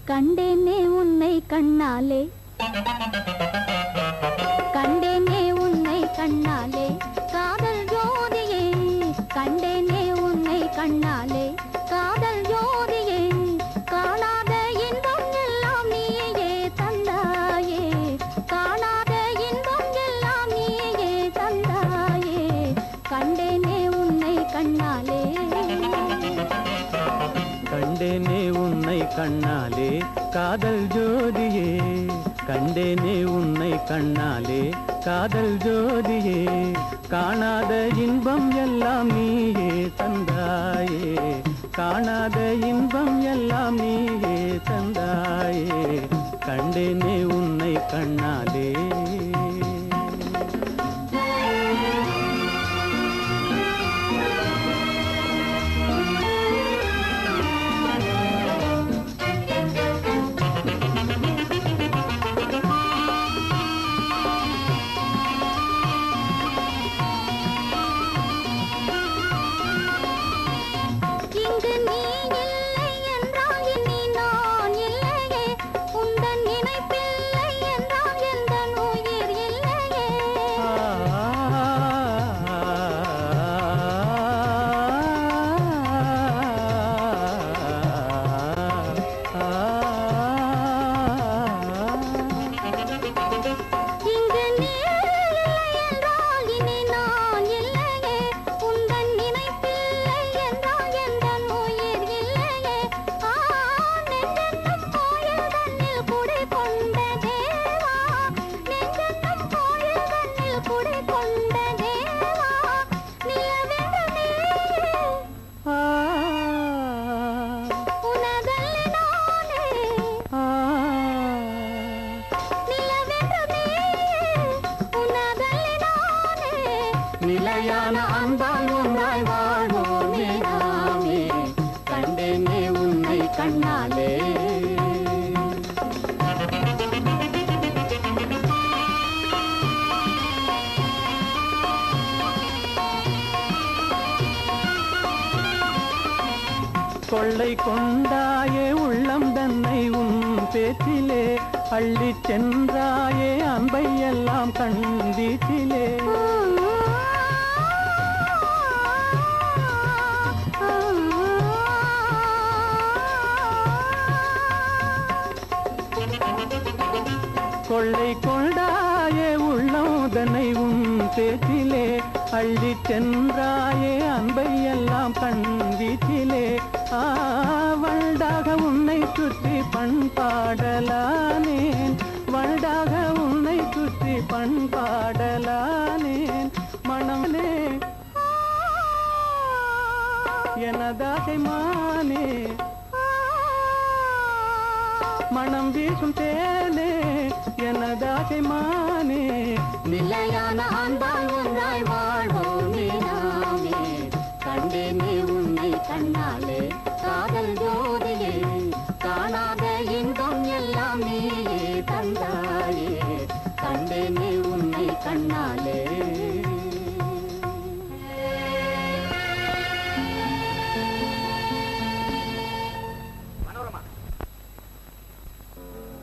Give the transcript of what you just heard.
கண்டேனே உன்னை கண்ணாலே கண்டேனே உன்னை கண்ணாலே காதல் ஜோதியே கண்டேனே உன்னை கண்ணாலே காதல் ஜோதியே காணாத இன்பம் எல்லாம் நீயே தந்தாயே காணாத இன்பம் எல்லாம் நீயே தந்தாயே கண்டேனே உன்னை கண்ணாலே கண்டேனே உன்னை கண்ணாலே காதல் ஜோதியே கண்டேனே உன்னை கண்ணாலே காதல் ஜோதியே காணாத இன்பம் எல்லாம் நீயே தந்தாயே காணாத இன்பம் எல்லாம் நீயே தந்தாயே கண்டேனே உன்னை கண்ணாலே நிலையான அன்பால் ஒன்றாய் வாழ்வோமே நாமே கண்டேனே உன்னை கண்ணாலே கொள்ளை கொண்டாயே உள்ளம் தன்னை உன் பேச்சிலே அள்ளி சென்றாயே அன்பை எல்லாம் கண் வீச்சிலே கொள்ளை கொண்டாயே உள்ளதனை உன் பேச்சிலே அள்ளி சென்றாயே அன்பை எல்லாம் கண் வீச்சிலே வண்டாக உன்னை சுற்றி பண்பாடலானேன் வண்டாக உன்னை சுற்றி பண்பாடலானேன் மனமே எனதாகை மானே மனம் வீசும் தேனே எனதாகை மானே நிலையான அன்பால் ஒன்றாய்